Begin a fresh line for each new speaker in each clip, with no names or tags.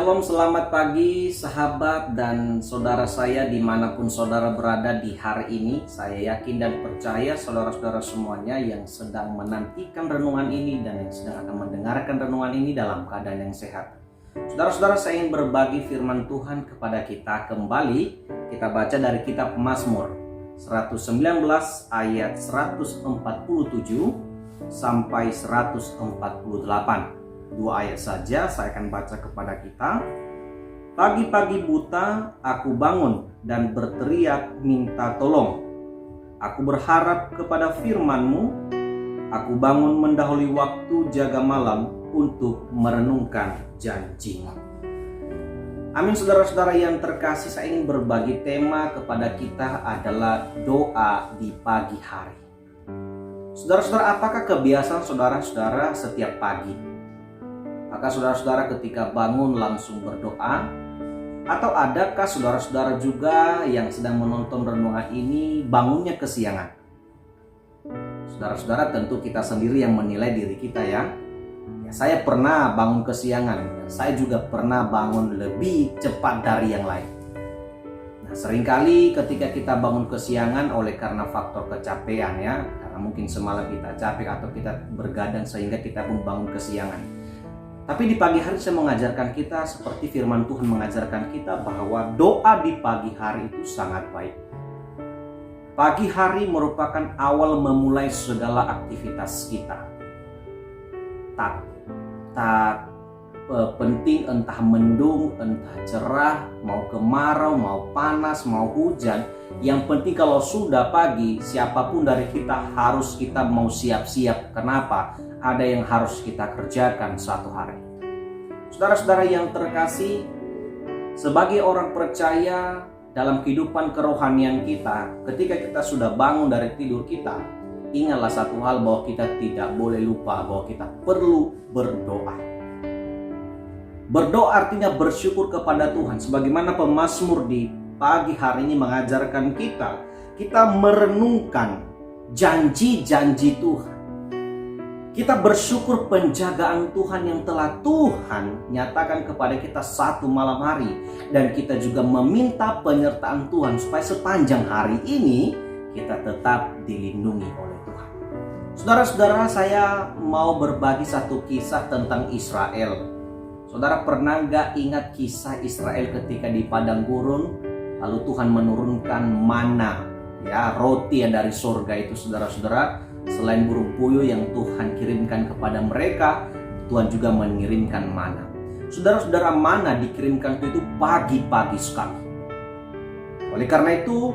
Shalom, selamat pagi sahabat dan saudara saya dimanapun saudara berada di hari ini. Saya yakin dan percaya saudara-saudara semuanya yang sedang menantikan renungan ini dan yang sedang akan mendengarkan renungan ini dalam keadaan yang sehat. Saudara-saudara, saya ingin berbagi firman Tuhan kepada kita kembali. Kita baca dari kitab Mazmur 119 ayat 147 sampai 148. Dua ayat saja saya akan baca kepada kita. Pagi-pagi buta aku bangun dan berteriak minta tolong. Aku berharap kepada firman-Mu. Aku bangun mendahului waktu jaga malam untuk merenungkan janji-Mu. Amin. Saudara-saudara yang terkasih, saya ingin berbagi tema kepada kita adalah doa di pagi hari. Saudara-saudara, apakah kebiasaan saudara-saudara setiap pagi? Apakah saudara-saudara ketika bangun langsung berdoa? Atau adakah saudara-saudara juga yang sedang menonton renungan ini bangunnya kesiangan? Saudara-saudara, tentu kita sendiri yang menilai diri kita ya. Saya pernah bangun kesiangan. Saya juga pernah bangun lebih cepat dari yang lain. Nah, seringkali ketika kita bangun kesiangan oleh karena faktor kecapean ya. Karena mungkin semalam kita capek atau kita bergadang sehingga kita pun bangun kesiangan. Tapi di pagi hari saya mengajarkan kita seperti firman Tuhan mengajarkan kita bahwa doa di pagi hari itu sangat baik. Pagi hari merupakan awal memulai segala aktivitas kita. Tak penting entah mendung, entah cerah, mau kemarau, mau panas, mau hujan. Yang penting kalau sudah pagi, siapapun dari kita harus kita mau siap-siap. Kenapa? Ada yang harus kita kerjakan satu hari. Saudara-saudara yang terkasih, sebagai orang percaya dalam kehidupan kerohanian kita, ketika kita sudah bangun dari tidur kita, ingatlah satu hal bahwa kita tidak boleh lupa bahwa kita perlu berdoa. Berdoa artinya bersyukur kepada Tuhan. Sebagaimana pemazmur di pagi hari ini mengajarkan kita merenungkan janji-janji Tuhan. Kita bersyukur penjagaan Tuhan yang telah Tuhan nyatakan kepada kita satu malam hari. Dan kita juga meminta penyertaan Tuhan supaya sepanjang hari ini kita tetap dilindungi oleh Tuhan. Saudara-saudara, saya mau berbagi satu kisah tentang Israel. Saudara pernah gak ingat kisah Israel ketika di padang gurun? Lalu Tuhan menurunkan mana, ya, roti yang dari surga itu, saudara-saudara. Selain burung puyuh yang Tuhan kirimkan kepada mereka, Tuhan juga mengirimkan mana. Saudara-saudara, mana dikirimkan itu pagi-pagi sekali. Oleh karena itu,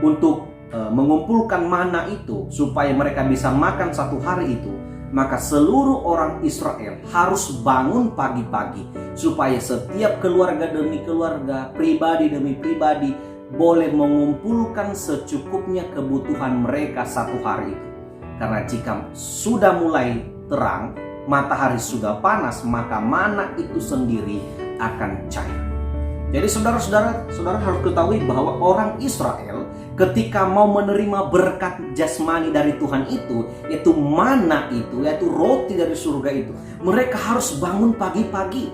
untuk mengumpulkan mana itu supaya mereka bisa makan satu hari itu, maka seluruh orang Israel harus bangun pagi-pagi supaya setiap keluarga demi keluarga, pribadi demi pribadi boleh mengumpulkan secukupnya kebutuhan mereka satu hari itu. Karena jika sudah mulai terang, matahari sudah panas, maka mana itu sendiri akan cair. Jadi saudara-saudara harus ketahui bahwa orang Israel ketika mau menerima berkat jasmani dari Tuhan itu, yaitu mana itu, yaitu roti dari surga itu, mereka harus bangun pagi-pagi.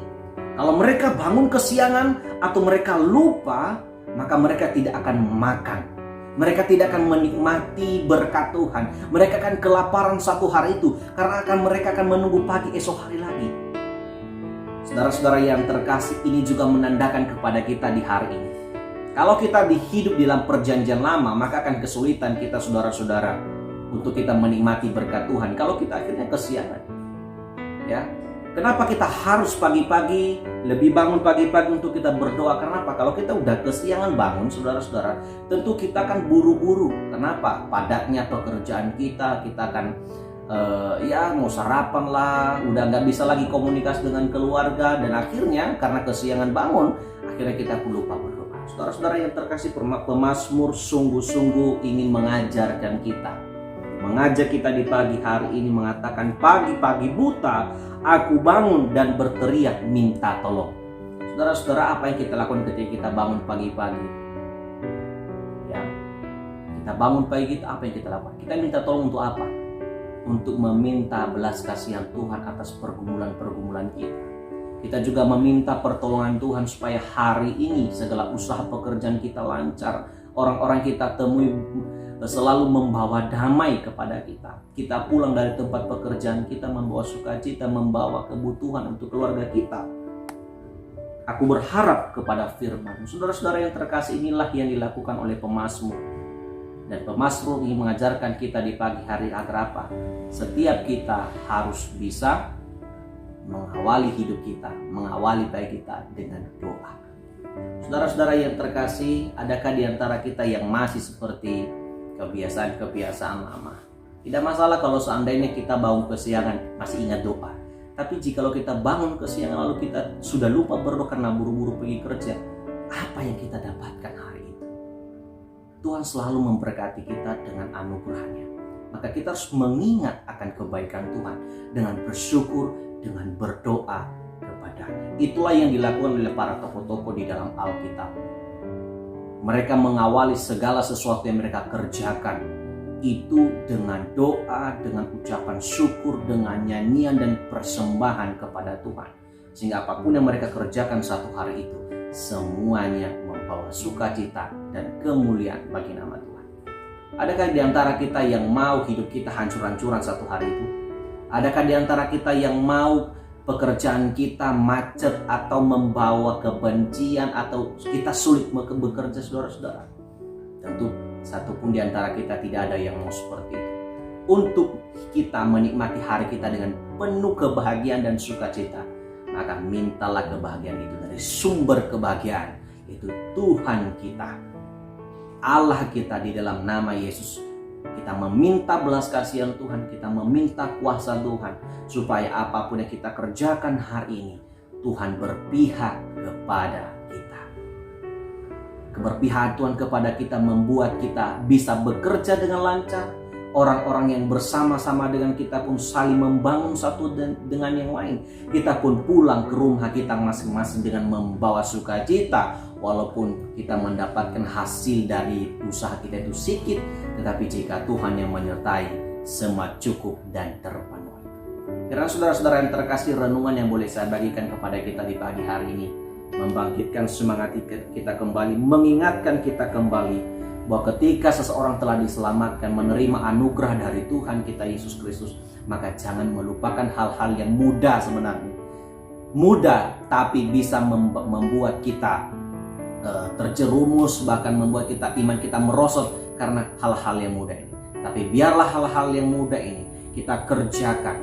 Kalau mereka bangun kesiangan atau mereka lupa, maka mereka tidak akan makan. Mereka tidak akan menikmati berkat Tuhan. Mereka akan kelaparan satu hari itu karena mereka akan menunggu pagi esok hari lagi. Saudara-saudara yang terkasih, ini juga menandakan kepada kita di hari ini. Kalau kita hidup dalam perjanjian lama, maka akan kesulitan kita saudara-saudara untuk kita menikmati berkat Tuhan kalau kita akhirnya kesiangan. Ya. Kenapa kita harus pagi-pagi, lebih bangun pagi-pagi untuk kita berdoa? Kenapa? Kalau kita udah kesiangan bangun, saudara-saudara, tentu kita akan buru-buru. Kenapa? Padatnya pekerjaan kita akan mau sarapan lah, udah nggak bisa lagi komunikasi dengan keluarga, dan akhirnya karena kesiangan bangun, akhirnya kita pun lupa berdoa. Saudara-saudara yang terkasih, pemazmur sungguh-sungguh ingin mengajarkan kita. Mengajak kita di pagi hari ini mengatakan, pagi-pagi buta aku bangun dan berteriak minta tolong. Saudara-saudara, apa yang kita lakukan ketika kita bangun pagi-pagi? Ya, kita bangun pagi, apa yang kita lakukan? Kita minta tolong untuk apa? Untuk meminta belas kasihan Tuhan atas pergumulan-pergumulan kita. Kita juga meminta pertolongan Tuhan supaya hari ini segala usaha pekerjaan kita lancar. Orang-orang kita temui selalu membawa damai kepada kita. Kita pulang dari tempat pekerjaan kita membawa sukacita, membawa kebutuhan untuk keluarga kita. Aku berharap kepada firman. Saudara-saudara yang terkasih, inilah yang dilakukan oleh pemazmur. Dan pemazmur ingin mengajarkan kita di pagi hari agar apa? Setiap kita harus bisa mengawali hidup kita, mengawali pagi kita dengan doa. Saudara-saudara yang terkasih, adakah di antara kita yang masih seperti kebiasaan-kebiasaan lama? Tidak masalah kalau seandainya kita bangun kesiangan masih ingat doa. Tapi jikalau kita bangun kesiangan lalu kita sudah lupa berdoa karena buru-buru pergi kerja, apa yang kita dapatkan hari itu? Tuhan selalu memberkati kita dengan anugerahnya. Maka kita harus mengingat akan kebaikan Tuhan dengan bersyukur, dengan berdoa kepadanya. Itulah yang dilakukan oleh para tokoh-tokoh di dalam Alkitab. Mereka mengawali segala sesuatu yang mereka kerjakan itu dengan doa, dengan ucapan syukur, dengan nyanyian dan persembahan kepada Tuhan. Sehingga apapun yang mereka kerjakan satu hari itu, semuanya membawa sukacita dan kemuliaan bagi nama Tuhan. Adakah di antara kita yang mau hidup kita hancur-hancuran satu hari itu? Adakah di antara kita yang mau pekerjaan kita macet atau membawa kebencian atau kita sulit bekerja, saudara-saudara? Tentu satupun di antara kita tidak ada yang mau seperti itu. Untuk kita menikmati hari kita dengan penuh kebahagiaan dan sukacita, maka mintalah kebahagiaan itu dari sumber kebahagiaan, yaitu Tuhan kita, Allah kita di dalam nama Yesus. Kita meminta belas kasihan Tuhan, kita meminta kuasa Tuhan, supaya apapun yang kita kerjakan hari ini, Tuhan berpihak kepada kita. Keberpihakan Tuhan kepada kita membuat kita bisa bekerja dengan lancar. Orang-orang yang bersama-sama dengan kita pun saling membangun satu dengan yang lain. Kita pun pulang ke rumah kita masing-masing dengan membawa sukacita. Walaupun kita mendapatkan hasil dari usaha kita itu sedikit, tetapi jika Tuhan yang menyertai, semua cukup dan terpenuhi. Karena saudara-saudara yang terkasih, renungan yang boleh saya bagikan kepada kita di pagi hari ini membangkitkan semangat kita kembali, mengingatkan kita kembali bahwa ketika seseorang telah diselamatkan, menerima anugerah dari Tuhan kita Yesus Kristus, maka jangan melupakan hal-hal yang mudah sebenarnya. Mudah tapi bisa membuat kita terjerumus, bahkan membuat kita iman kita merosot karena hal-hal yang mudah ini. Tapi biarlah hal-hal yang mudah ini kita kerjakan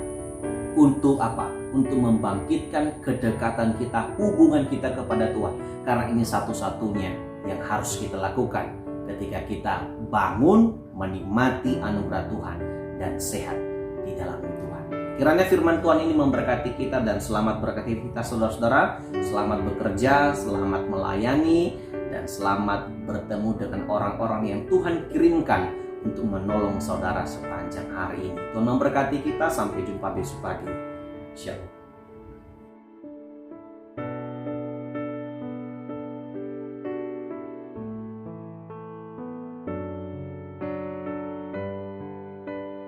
untuk apa? Untuk membangkitkan kedekatan kita, hubungan kita kepada Tuhan. Karena ini satu-satunya yang harus kita lakukan ketika kita bangun menikmati anugerah Tuhan dan sehat di dalam Tuhan. Kiranya firman Tuhan ini memberkati kita dan selamat berkati kita, saudara-saudara. Selamat bekerja, selamat melayani, dan selamat bertemu dengan orang-orang yang Tuhan kirimkan untuk menolong saudara sepanjang hari ini. Tuhan memberkati kita, sampai jumpa besok pagi. Shalom.